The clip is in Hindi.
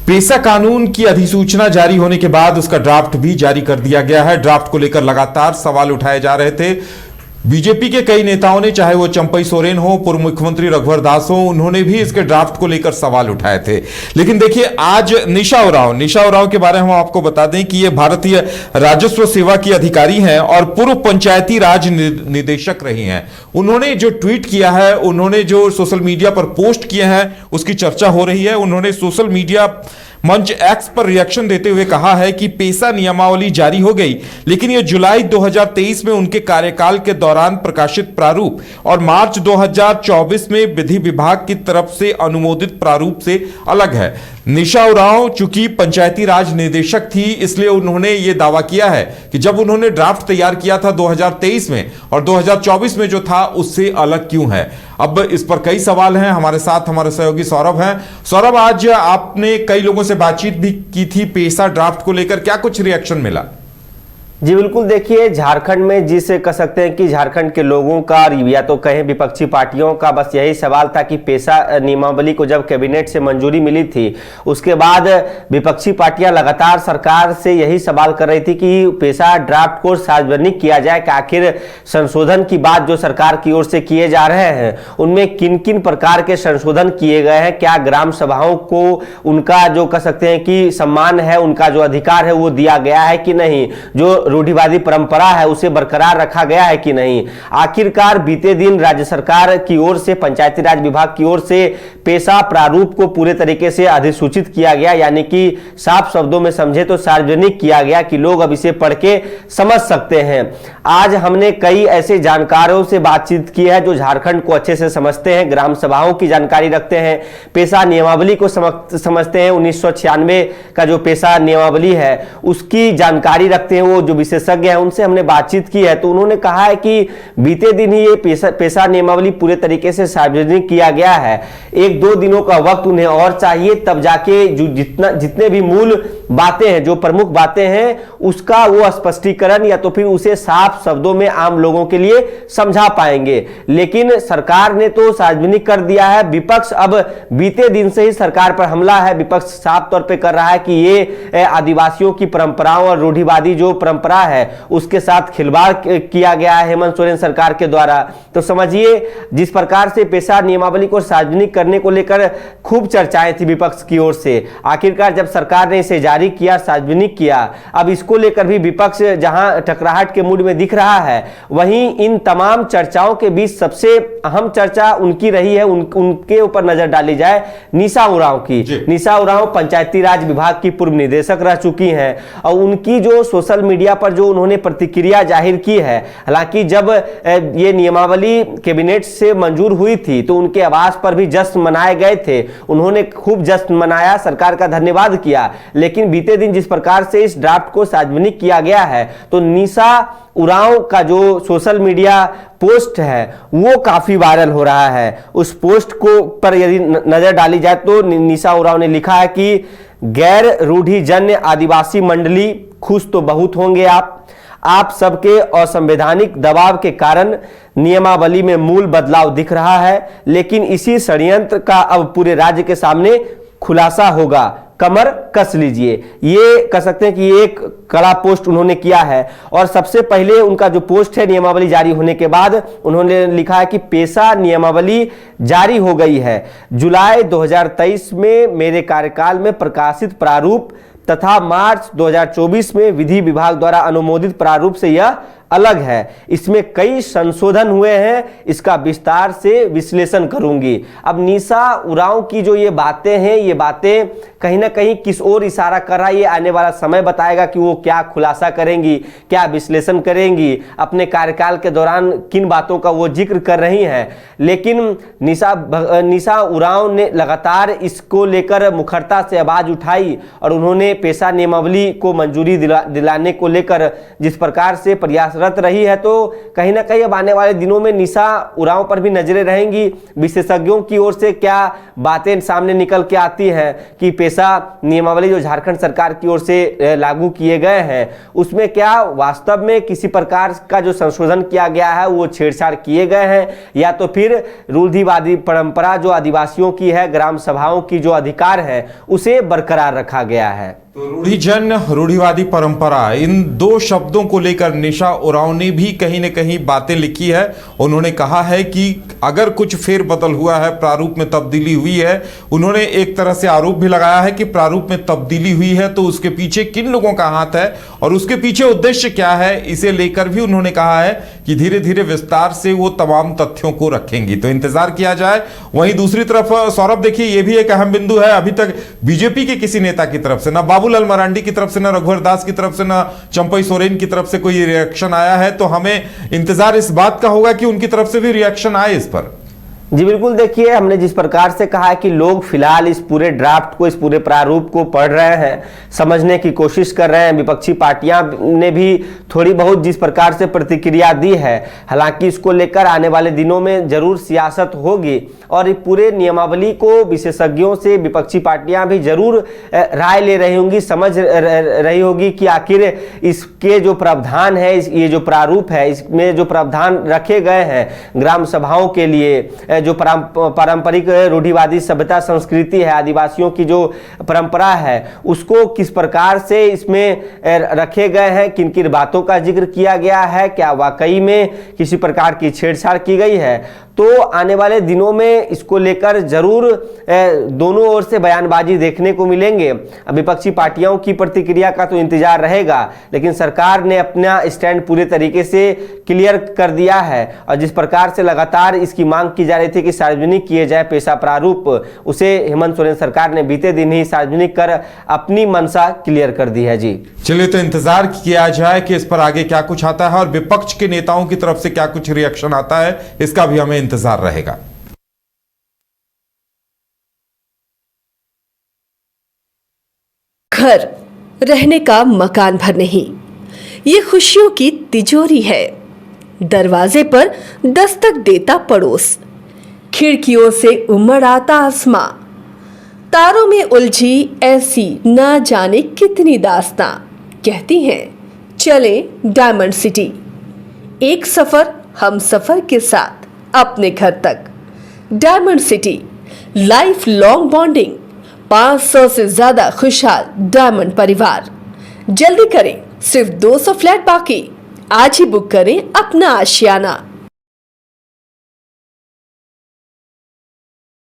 पेसा कानून की अधिसूचना जारी होने के बाद उसका ड्राफ्ट भी जारी कर दिया गया है। ड्राफ्ट को लेकर लगातार सवाल उठाए जा रहे थे। बीजेपी के कई नेताओं ने, चाहे वो चंपई सोरेन हो, पूर्व मुख्यमंत्री रघुवर दास हो, उन्होंने भी इसके ड्राफ्ट को लेकर सवाल उठाए थे। लेकिन देखिए, आज निशा उरांव के बारे में हम आपको बता दें कि ये भारतीय राजस्व सेवा की अधिकारी हैं और पूर्व पंचायती राज निदेशक रही हैं। उन्होंने जो ट्वीट किया है, उन्होंने जो सोशल मीडिया पर पोस्ट किए हैं, उसकी चर्चा हो रही है। उन्होंने सोशल मीडिया मंच एक्स पर रिएक्शन देते हुए कहा है कि पेसा नियमावली जारी हो गई, लेकिन यह जुलाई 2023 में उनके कार्यकाल के दौरान प्रकाशित प्रारूप और मार्च 2024 में विधि विभाग की तरफ से अनुमोदित प्रारूप से अलग है। निशा उरांव चूंकि पंचायती राज निदेशक थी, इसलिए उन्होंने यह दावा किया है कि जब उन्होंने ड्राफ्ट तैयार किया था 2023 में और 2024 में जो था उससे अलग क्यों है। अब इस पर कई सवाल हैं। हमारे साथ हमारे सहयोगी सौरभ हैं। सौरभ, आज आपने कई लोगों से बातचीत भी की थी पेसा ड्राफ्ट को लेकर, क्या कुछ रिएक्शन मिला? जी बिल्कुल, देखिए झारखंड में जिसे कह सकते हैं कि झारखंड के लोगों का या तो कहें विपक्षी पार्टियों का बस यही सवाल था कि पेसा नियमावली को जब कैबिनेट से मंजूरी मिली थी, उसके बाद विपक्षी पार्टियां लगातार सरकार से यही सवाल कर रही थी कि पेसा ड्राफ्ट को सार्वजनिक किया जाए कि आखिर संशोधन की बात जो सरकार की ओर से किए जा रहे हैं उनमें किन किन प्रकार के संशोधन किए गए हैं, क्या ग्राम सभाओं को उनका जो कह सकते हैं कि सम्मान है, उनका जो अधिकार है वो दिया गया है कि नहीं, जो रूढ़िवादी परंपरा है उसे बरकरार रखा गया है कि नहीं। आखिरकार बीते दिन राज्य सरकार की ओर से, पंचायती राज विभाग की ओर से पेसा प्रारूप को पूरे तरीके से अधिसूचित किया गया, यानी कि साफ शब्दों में समझे तो सार्वजनिक किया गया कि लोग अब इसे पढ़ के समझ सकते हैं। आज हमने कई ऐसे जानकारों से बातचीत की है जो झारखंड को अच्छे से समझते हैं, ग्राम सभाओं की जानकारी रखते हैं, पेसा नियमावली को समझते हैं, 1996 का जो पेसा नियमावली है उसकी जानकारी रखते हैं, वो जो विशेषज्ञ हैं उनसे हमने बातचीत की है। तो उन्होंने कहा है कि बीते दिन ही ये पेसा नियमावली पूरे तरीके से सार्वजनिक किया गया है, 1-2 दिनों का वक्त उन्हें और चाहिए, तब जाके जो जितने भी मूल बातें हैं, जो प्रमुख बातें हैं, उसका वो स्पष्टीकरण या तो फिर उसे साफ शब्दों में आम लोगों के लिए समझा पाएंगे। लेकिन सरकार ने तो सार्वजनिक कर दिया है। विपक्ष अब बीते दिन से ही सरकार पर हमला है। विपक्ष साफ तौर पे कर रहा है कि ये आदिवासियों की परंपराओं और रूढ़िवादी जो परंपरा है उसके साथ खिलवाड़ किया गया है हेमंत सोरेन सरकार के द्वारा। तो समझिए, जिस प्रकार से पेसा नियमावली को सार्वजनिक करने को लेकर खूब चर्चाएं थी विपक्ष की ओर से, आखिरकार जब सरकार ने इसे जारी किया, सार्वजनिक किया, अब इसको लेकर भी विपक्ष जहां टकराहट के मूड में दिख रहा है, वहीं इन तमाम चर्चाओं के बीच सबसे अहम चर्चा उनकी रही है, उनके ऊपर नजर डाली जाए, निशा उरांव की। निशा उरांव पंचायती राज विभाग की पूर्व निदेशक रह चुकी हैं और उनकी जो सोशल मीडिया पर जो उन्होंने प्रतिक्रिया जाहिर की है, हालांकि जब ये नियमावली कैबिनेट से मंजूर हुई थी तो उनके आवास पर भी जश्न मनाए गए थे, उन्होंने खूब जश्न मनाया, सरकार का धन्यवाद किया। लेकिन बीते दिन जिस प्रकार से इस ड्राफ्ट को सार्वजनिक किया गया है, तो निशा उरांव का जो सोशल मीडिया पोस्ट है वो काफी वायरल हो रहा है। उस पोस्ट को पर यदि नजर डाली जाए तो निशा उरांव ने लिखा है कि गैर रूढ़िजन्य आदिवासी मंडली, खुश तो बहुत होंगे आप सबके असंवैधानिक दबाव के कारण नियमावली में मूल बदलाव दिख रहा है, लेकिन इसी षड्यंत्र का अब पूरे राज्य के सामने खुलासा होगा, कमर कस लीजिए। ये कह सकते हैं कि एक कड़ा पोस्ट उन्होंने किया है। और सबसे पहले उनका जो पोस्ट है नियमावली जारी होने के बाद, उन्होंने लिखा है कि पेसा नियमावली जारी हो गई है, जुलाई 2023 में मेरे कार्यकाल में प्रकाशित प्रारूप तथा मार्च 2024 में विधि विभाग द्वारा अनुमोदित प्रारूप से यह अलग है, इसमें कई संशोधन हुए हैं, इसका विस्तार से विश्लेषण करूंगी। अब निशा उरांव की जो ये बातें हैं, ये बातें कहीं ना कहीं किस ओर इशारा कर रहा है, ये आने वाला समय बताएगा कि वो क्या खुलासा करेंगी, क्या विश्लेषण करेंगी, अपने कार्यकाल के दौरान किन बातों का वो जिक्र कर रही हैं। लेकिन निशा उरांव ने लगातार इसको लेकर मुखरता से आवाज उठाई और उन्होंने पेसा नियमावली को मंजूरी दिलाने को लेकर जिस प्रकार से प्रयास प्रयासरत रही है, तो कहीं ना कहीं अब आने वाले दिनों में निशा उरांव पर भी नजरें रहेंगी। विशेषज्ञों की ओर से क्या बातें सामने निकल के आती हैं कि पेशा नियमावली जो झारखंड सरकार की ओर से लागू किए गए हैं उसमें क्या वास्तव में किसी प्रकार का जो संशोधन किया गया है वो छेड़छाड़ किए गए हैं, या तो फिर रूढ़िवादी परंपरा जो आदिवासियों की है, ग्राम सभाओं की जो अधिकार है उसे बरकरार रखा गया है। तो रूढ़िजन रूढ़िवादी परंपरा, इन दो शब्दों को लेकर निशा उरांव ने भी कहीं न कहीं बातें लिखी है। उन्होंने कहा है कि अगर कुछ फेरबदल हुआ है, प्रारूप में तब्दीली हुई है, उन्होंने एक तरह से आरोप भी लगाया है कि प्रारूप में तब्दीली हुई है तो उसके पीछे किन लोगों का हाथ है और उसके पीछे उद्देश्य क्या है, इसे लेकर भी उन्होंने कहा है कि धीरे धीरे विस्तार से वो तमाम तथ्यों को रखेंगी। तो इंतजार किया जाए। वहीं दूसरी तरफ सौरभ, देखिए ये भी एक अहम बिंदु है, अभी तक बीजेपी के किसी नेता की तरफ से, ना बाबूलाल मरांडी की तरफ से, ना रघुवर दास की तरफ से, ना चंपई सोरेन की तरफ से कोई रिएक्शन आया है। तो हमें इंतजार इस बात का होगा कि उनकी तरफ से भी रिएक्शन आए इस पर। जी बिल्कुल, देखिए हमने जिस प्रकार से कहा है कि लोग फिलहाल इस पूरे ड्राफ्ट को, इस पूरे प्रारूप को पढ़ रहे हैं, समझने की कोशिश कर रहे हैं। विपक्षी पार्टियां ने भी थोड़ी बहुत जिस प्रकार से प्रतिक्रिया दी है, हालांकि इसको लेकर आने वाले दिनों में जरूर सियासत होगी और इस पूरे नियमावली को विशेषज्ञों से विपक्षी पार्टियां भी जरूर राय ले रही होंगी, समझ रही होगी कि आखिर इसके जो प्रावधान है, ये जो प्रारूप है, इसमें जो प्रावधान रखे गए हैं ग्राम सभाओं के लिए, जो पारंपरिक रूढ़िवादी सभ्यता संस्कृति है, आदिवासियों की जो परंपरा है, उसको किस प्रकार से इसमें रखे गए हैं, किन किन बातों का जिक्र किया गया है, क्या वाकई में किसी प्रकार की छेड़छाड़ की गई है। तो आने वाले दिनों में इसको लेकर जरूर दोनों ओर से बयानबाजी देखने को मिलेंगे। विपक्षी पार्टियों की प्रतिक्रिया का तो इंतजार रहेगा, लेकिन सरकार ने अपना स्टैंड पूरे तरीके से क्लियर कर दिया है और जिस प्रकार से लगातार इसकी मांग की जा रही थी कि सार्वजनिक किए जाए पेशा प्रारूप, उसे हेमंत सोरेन सरकार ने बीते दिन ही सार्वजनिक कर अपनी मंशा क्लियर कर दी है। जी चलिए, तो इंतजार किया जाए कि इस पर आगे क्या कुछ आता है और विपक्ष के नेताओं की तरफ से क्या कुछ रिएक्शन आता है, इसका भी हमें इंतजार रहेगा। घर रहने का मकान भर नहीं, ये खुशियों की तिजोरी है। दरवाजे पर दस्तक देता पड़ोस, खिड़कियों से उमड़ आता आसमां, तारों में उलझी ऐसी ना जाने कितनी दास्तां। कहती हैं चले डायमंड सिटी, एक सफर हम सफर के साथ अपने घर तक। Diamond city, life long bonding, 500 से ज्यादा खुशहाल डायमंड परिवार। जल्दी करें, सिर्फ 200 फ्लैट बाकी। आज ही बुक करें अपना आशियाना।